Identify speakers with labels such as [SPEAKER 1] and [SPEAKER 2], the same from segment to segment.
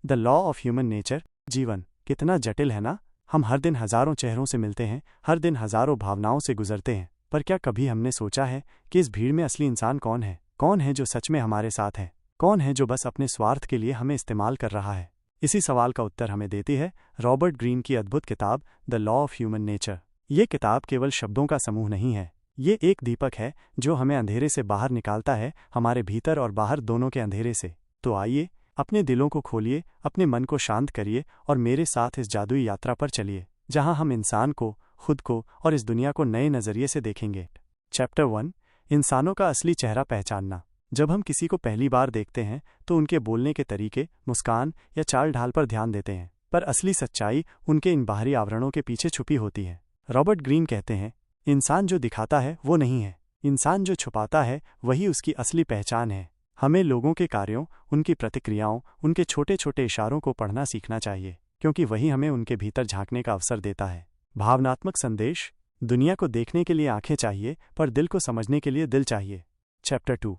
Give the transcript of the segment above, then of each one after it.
[SPEAKER 1] The law of human nature. जीवन कितना जटिल है ना। हम हर दिन हजारों चेहरों से मिलते हैं, हर दिन हजारों भावनाओं से गुजरते हैं, पर क्या कभी हमने सोचा है कि इस भीड़ में असली इंसान कौन है? कौन है जो सच में हमारे साथ है? कौन है जो बस अपने स्वार्थ के लिए हमें इस्तेमाल कर रहा है? इसी सवाल का उत्तर हमें देती है रॉबर्ट ग्रीन की अद्भुत किताब the law of human nature. ये किताब केवल शब्दों का समूह नहीं है, ये एक दीपक है जो हमें अंधेरे से बाहर निकालता है, हमारे भीतर और बाहर दोनों के अंधेरे से। तो आइए अपने दिलों को खोलिए, अपने मन को शांत करिए और मेरे साथ इस जादुई यात्रा पर चलिए, जहां हम इंसान को, खुद को और इस दुनिया को नए नजरिए से देखेंगे। चैप्टर 1, इंसानों का असली चेहरा पहचानना। जब हम किसी को पहली बार देखते हैं तो उनके बोलने के तरीके, मुस्कान या चाल ढाल पर ध्यान देते हैं, पर असली सच्चाई उनके इन बाहरी आवरणों के पीछे छुपी होती है। रॉबर्ट ग्रीन कहते हैं, इंसान जो दिखाता है वो नहीं है, इंसान जो छुपाता है वही उसकी असली पहचान है। हमें लोगों के कार्यों, उनकी प्रतिक्रियाओं, उनके छोटे छोटे इशारों को पढ़ना सीखना चाहिए, क्योंकि वही हमें उनके भीतर झांकने का अवसर देता है। भावनात्मक संदेश। दुनिया को देखने के लिए आंखें चाहिए, पर दिल को समझने के लिए दिल चाहिए। चैप्टर 2,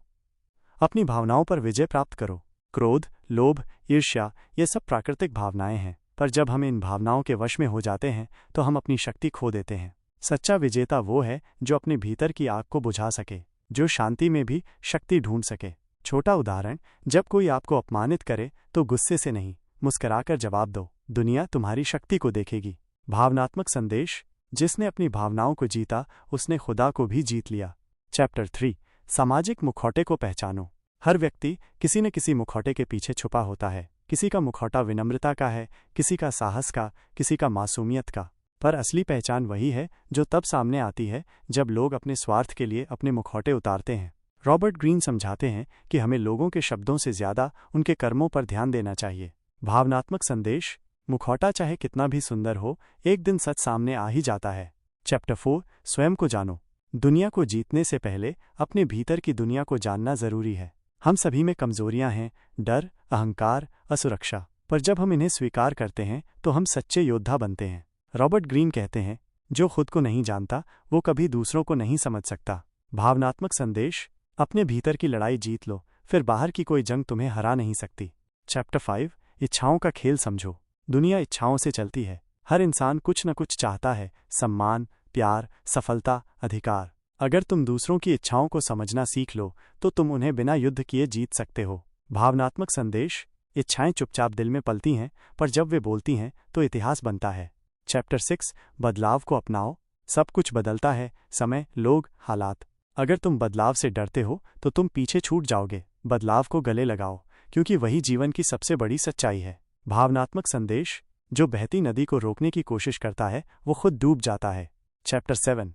[SPEAKER 1] अपनी भावनाओं पर विजय प्राप्त करो। क्रोध, लोभ, ईर्ष्या ये सब प्राकृतिक भावनाएं हैं, पर जब हम इन भावनाओं के वश में हो जाते हैं तो हम अपनी शक्ति खो देते हैं। सच्चा विजेता वो है जो अपने भीतर की आग को बुझा सके, जो शांति में भी शक्ति ढूंढ सके। छोटा उदाहरण, जब कोई आपको अपमानित करे तो गुस्से से नहीं, मुस्कुराकर जवाब दो, दुनिया तुम्हारी शक्ति को देखेगी। भावनात्मक संदेश। जिसने अपनी भावनाओं को जीता उसने खुदा को भी जीत लिया। चैप्टर 3, सामाजिक मुखौटे को पहचानो। हर व्यक्ति किसी न किसी मुखौटे के पीछे छुपा होता है। किसी का मुखौटा विनम्रता का है, किसी का साहस का, किसी का मासूमियत का, पर असली पहचान वही है जो तब सामने आती है जब लोग अपने स्वार्थ के लिए अपने मुखौटे उतारते हैं। रॉबर्ट ग्रीन समझाते हैं कि हमें लोगों के शब्दों से ज्यादा उनके कर्मों पर ध्यान देना चाहिए। भावनात्मक संदेश। मुखौटा चाहे कितना भी सुंदर हो, एक दिन सच सामने आ ही जाता है। चैप्टर 4, स्वयं को जानो। दुनिया को जीतने से पहले अपने भीतर की दुनिया को जानना जरूरी है। हम सभी में कमजोरियां हैं, डर, अहंकार, असुरक्षा, पर जब हम इन्हें स्वीकार करते हैं तो हम सच्चे योद्धा बनते हैं। रॉबर्ट ग्रीन कहते हैं, जो खुद को नहीं जानता वो कभी दूसरों को नहीं समझ सकता। भावनात्मक संदेश। अपने भीतर की लड़ाई जीत लो, फिर बाहर की कोई जंग तुम्हें हरा नहीं सकती। चैप्टर 5, इच्छाओं का खेल समझो। दुनिया इच्छाओं से चलती है। हर इंसान कुछ न कुछ चाहता है, सम्मान, प्यार, सफलता, अधिकार। अगर तुम दूसरों की इच्छाओं को समझना सीख लो तो तुम उन्हें बिना युद्ध किए जीत सकते हो। भावनात्मक संदेश। इच्छाएं चुपचाप दिल में पलती हैं, पर जब वे बोलती हैं तो इतिहास बनता है। चैप्टर 6, बदलाव को अपनाओ। सब कुछ बदलता है, समय, लोग, हालात। अगर तुम बदलाव से डरते हो तो तुम पीछे छूट जाओगे। बदलाव को गले लगाओ, क्योंकि वही जीवन की सबसे बड़ी सच्चाई है। भावनात्मक संदेश। जो बहती नदी को रोकने की कोशिश करता है वो खुद डूब जाता है। चैप्टर 7,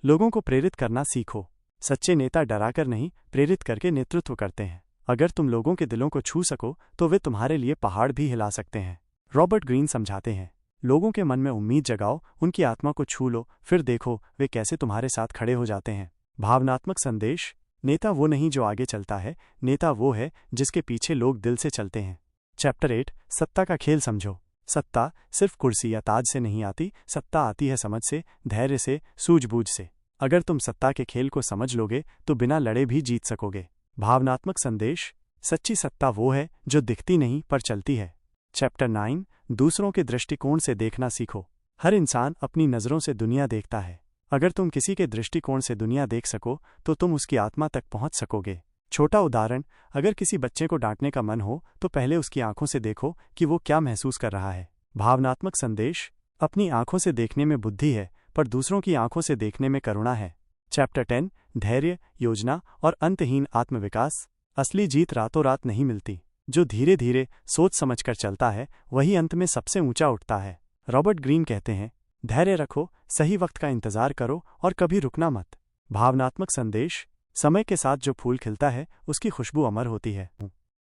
[SPEAKER 1] लोगों को प्रेरित करना सीखो। सच्चे नेता डराकर नहीं, प्रेरित करके नेतृत्व करते हैं। अगर तुम लोगों के दिलों को छू सको तो वे तुम्हारे लिए पहाड़ भी हिला सकते हैं। रॉबर्ट ग्रीन समझाते हैं, लोगों के मन में उम्मीद जगाओ, उनकी आत्मा को छू लो, फिर देखो वे कैसे तुम्हारे साथ खड़े हो जाते हैं। भावनात्मक संदेश। नेता वो नहीं जो आगे चलता है, नेता वो है जिसके पीछे लोग दिल से चलते हैं। चैप्टर 8, सत्ता का खेल समझो। सत्ता सिर्फ कुर्सी या ताज से नहीं आती, सत्ता आती है समझ से, धैर्य से, सूझबूझ से। अगर तुम सत्ता के खेल को समझ लोगे तो बिना लड़े भी जीत सकोगे। भावनात्मक संदेश। सच्ची सत्ता वो है जो दिखती नहीं पर चलती है। चैप्टर 9, दूसरों के दृष्टिकोण से देखना सीखो। हर इंसान अपनी नज़रों से दुनिया देखता है। अगर तुम किसी के दृष्टिकोण से दुनिया देख सको तो तुम उसकी आत्मा तक पहुंच सकोगे। छोटा उदाहरण, अगर किसी बच्चे को डांटने का मन हो तो पहले उसकी आंखों से देखो कि वो क्या महसूस कर रहा है। भावनात्मक संदेश। अपनी आंखों से देखने में बुद्धि है, पर दूसरों की आंखों से देखने में करुणा है। चैप्टर 10, धैर्य, योजना और अंतहीन आत्मविकास। असली जीत रातों रात नहीं मिलती। जो धीरे धीरे सोच समझकर चलता है वही अंत में सबसे ऊंचा उठता है। रॉबर्ट ग्रीन कहते हैं, धैर्य रखो, सही वक्त का इंतजार करो और कभी रुकना मत। भावनात्मक संदेश। समय के साथ जो फूल खिलता है उसकी खुशबू अमर होती है।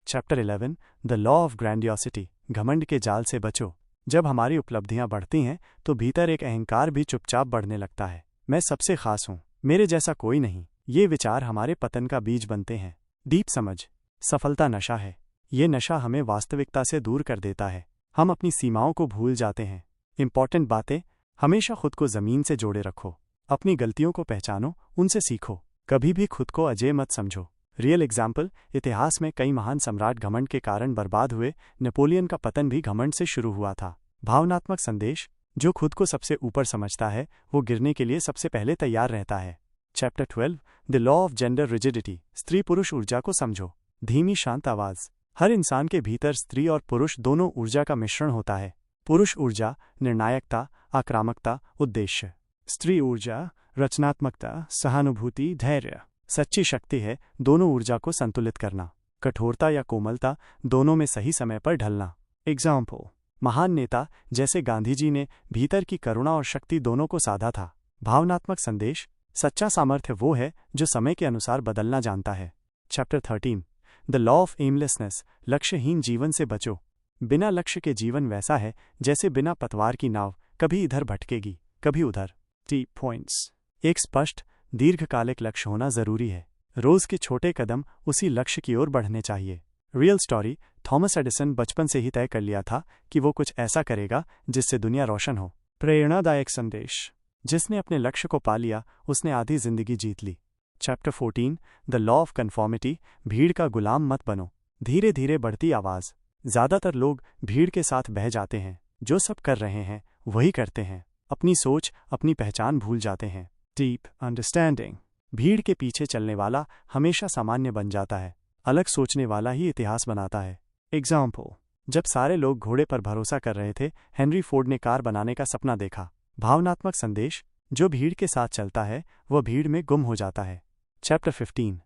[SPEAKER 1] Chapter 11, the law of grandiosity. घमंड के जाल से बचो। जब हमारी उपलब्धियां बढ़ती हैं तो भीतर एक अहंकार भी चुपचाप बढ़ने लगता है। मैं सबसे खास हूं, मेरे जैसा कोई नहीं। ये विचार हमारे पतन का बीज बनते हैं। डीप समझ। सफलता नशा है। ये नशा हमें वास्तविकता से दूर कर देता है। हम अपनी सीमाओं को भूल जाते हैं। इंपॉर्टेंट बातें। हमेशा खुद को जमीन से जोड़े रखो। अपनी गलतियों को पहचानो, उनसे सीखो। कभी भी खुद को अजेय मत समझो। रियल एग्जाम्पल, इतिहास में कई महान सम्राट घमंड के कारण बर्बाद हुए। नेपोलियन का पतन भी घमंड से शुरू हुआ था। भावनात्मक संदेश, जो खुद को सबसे ऊपर समझता है वो गिरने के लिए सबसे पहले तैयार रहता है। Chapter 12, the law of gender rigidity, स्त्री पुरुष ऊर्जा को समझो। धीमी शांत आवाज। हर इंसान के भीतर स्त्री और पुरुष दोनों ऊर्जा का मिश्रण होता है। पुरुष ऊर्जा निर्णायकता, आक्रामकता, उद्देश्य। स्त्री ऊर्जा रचनात्मकता, सहानुभूति, धैर्य। सच्ची शक्ति है दोनों ऊर्जा को संतुलित करना। कठोरता या कोमलता, दोनों में सही समय पर ढलना। एग्जाम्पल, महान नेता जैसे गांधी जी ने भीतर की करुणा और शक्ति दोनों को साधा था। भावनात्मक संदेश, सच्चा सामर्थ्य वो है जो समय के अनुसार बदलना जानता है। Chapter 13, the law of aimlessness, लक्ष्यहीन जीवन से बचो। बिना लक्ष्य के जीवन वैसा है जैसे बिना पतवार की नाव, कभी इधर भटकेगी कभी उधर। T points. एक स्पष्ट दीर्घकालिक लक्ष्य होना जरूरी है। रोज के छोटे कदम उसी लक्ष्य की ओर बढ़ने चाहिए। रियल स्टोरी, थॉमस एडिसन बचपन से ही तय कर लिया था कि वो कुछ ऐसा करेगा जिससे दुनिया रोशन हो। प्रेरणादायक संदेश, जिसने अपने लक्ष्य को पा लिया उसने आधी जिंदगी जीत ली। Chapter 14, the law of conformity, भीड़ का गुलाम मत बनो। धीरे धीरे बढ़ती आवाज। ज्यादातर लोग भीड़ के साथ बह जाते हैं। जो सब कर रहे हैं वही करते हैं। अपनी सोच, अपनी पहचान भूल जाते हैं। डीप अंडरस्टैंडिंग, भीड़ के पीछे चलने वाला हमेशा सामान्य बन जाता है। अलग सोचने वाला ही इतिहास बनाता है। एग्जाम्पल, जब सारे लोग घोड़े पर भरोसा कर रहे थे, हेनरी फोर्ड ने कार बनाने का सपना देखा। भावनात्मक संदेश, जो भीड़ के साथ चलता है वह भीड़ में गुम हो जाता है। चैप्टर 15,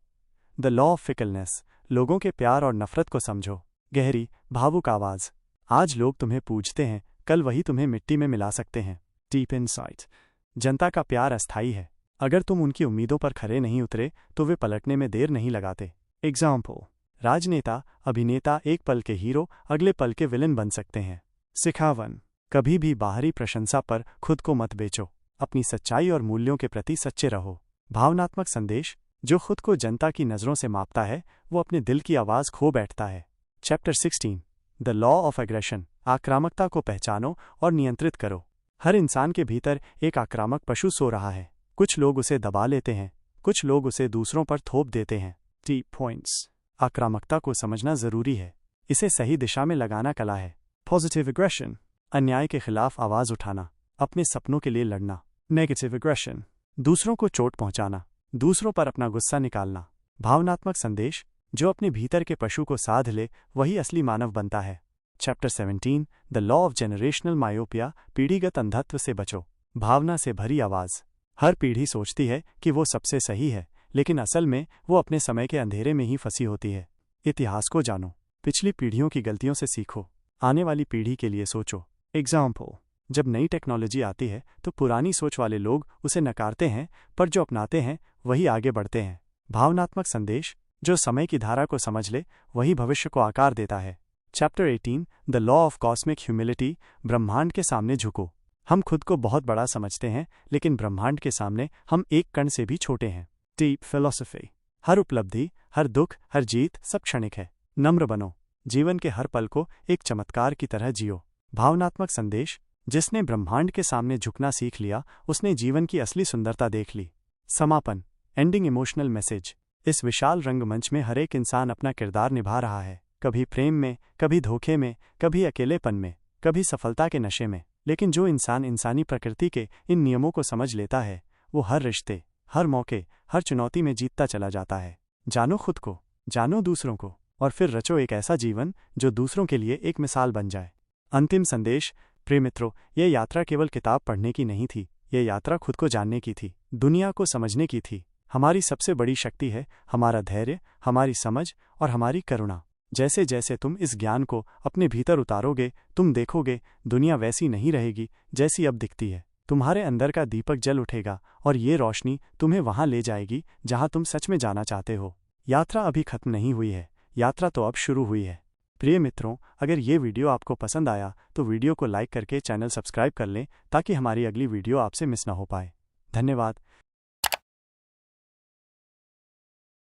[SPEAKER 1] द लॉ ऑफ फिकलनेस, लोगों के प्यार और नफरत को समझो। गहरी भावुक आवाज। आज लोग तुम्हें पूजते हैं, कल वही तुम्हें मिट्टी में मिला सकते हैं। डीप इनसाइट, जनता का प्यार अस्थायी है। अगर तुम उनकी उम्मीदों पर खरे नहीं उतरे तो वे पलटने में देर नहीं लगाते। एग्जाम्पल, राजनेता अभिनेता एक पल के हीरो अगले पल के विलन बन सकते हैं। सिखावन, कभी भी बाहरी प्रशंसा पर खुद को मत बेचो। अपनी सच्चाई और मूल्यों के प्रति सच्चे रहो। भावनात्मक संदेश, जो खुद को जनता की नज़रों से मापता है वो अपने दिल की आवाज़ खो बैठता है। Chapter 16, the law of aggression, आक्रामकता को पहचानो और नियंत्रित करो। हर इंसान के भीतर एक आक्रामक पशु सो रहा है। कुछ लोग उसे दबा लेते हैं, कुछ लोग उसे दूसरों पर थोप देते हैं। T points. आक्रामकता को समझना जरूरी है, इसे सही दिशा में लगाना कला है। पॉजिटिव एग्रेशन, अन्याय के खिलाफ आवाज उठाना, अपने सपनों के लिए लड़ना। नेगेटिव एग्रेशन, दूसरों को चोट पहुंचाना, दूसरों पर अपना गुस्सा निकालना। भावनात्मक संदेश, जो अपने भीतर के पशु को साध ले वही असली मानव बनता है। Chapter 17, the law of generational myopia, पीढ़ीगत अंधत्व से बचो। भावना से भरी आवाज। हर पीढ़ी सोचती है कि वो सबसे सही है, लेकिन असल में वो अपने समय के अंधेरे में ही फंसी होती है। इतिहास को जानो, पिछली पीढ़ियों की गलतियों से सीखो, आने वाली पीढ़ी के लिए सोचो। एग्जाम्पल, जब नई टेक्नोलॉजी आती है तो पुरानी सोच वाले लोग उसे नकारते हैं, पर जो अपनाते हैं वही आगे बढ़ते हैं। भावनात्मक संदेश, जो समय की धारा को समझ ले वही भविष्य को आकार देता है। Chapter 18, the law of cosmic humility, ब्रह्मांड के सामने झुको। हम खुद को बहुत बड़ा समझते हैं, लेकिन ब्रह्मांड के सामने हम एक कण से भी छोटे हैं। डीप फिलॉसफी, हर उपलब्धि, हर दुख, हर जीत सब क्षणिक है। नम्र बनो, जीवन के हर पल को एक चमत्कार की तरह जियो। भावनात्मक संदेश, जिसने ब्रह्मांड के सामने झुकना सीख लिया उसने जीवन की असली सुंदरता देख ली। समापन, एंडिंग इमोशनल मैसेज। इस विशाल रंगमंच में हर एक इंसान अपना किरदार निभा रहा है, कभी प्रेम में, कभी धोखे में, कभी अकेलेपन में, कभी सफलता के नशे में। लेकिन जो इंसान इंसानी प्रकृति के इन नियमों को समझ लेता है वो हर रिश्ते, हर मौके, हर चुनौती में जीतता चला जाता है। जानो खुद को, जानो दूसरों को, और फिर रचो एक ऐसा जीवन जो दूसरों के लिए एक मिसाल बन जाए। अंतिम संदेश, प्रिय मित्रों, यह यात्रा केवल किताब पढ़ने की नहीं थी, यह यात्रा खुद को जानने की थी, दुनिया को समझने की थी। हमारी सबसे बड़ी शक्ति है हमारा धैर्य, हमारी समझ और हमारी करुणा। जैसे जैसे तुम इस ज्ञान को अपने भीतर उतारोगे तुम देखोगे दुनिया वैसी नहीं रहेगी जैसी अब दिखती है। तुम्हारे अंदर का दीपक जल उठेगा और ये रोशनी तुम्हें वहां ले जाएगी जहां तुम सच में जाना चाहते हो। यात्रा अभी खत्म नहीं हुई है, यात्रा तो अब शुरू हुई है। प्रिय मित्रों, अगर ये वीडियो आपको पसंद आया तो वीडियो को लाइक करके चैनल सब्सक्राइब कर लें ताकि हमारी अगली वीडियो आपसे मिस ना हो पाए। धन्यवाद।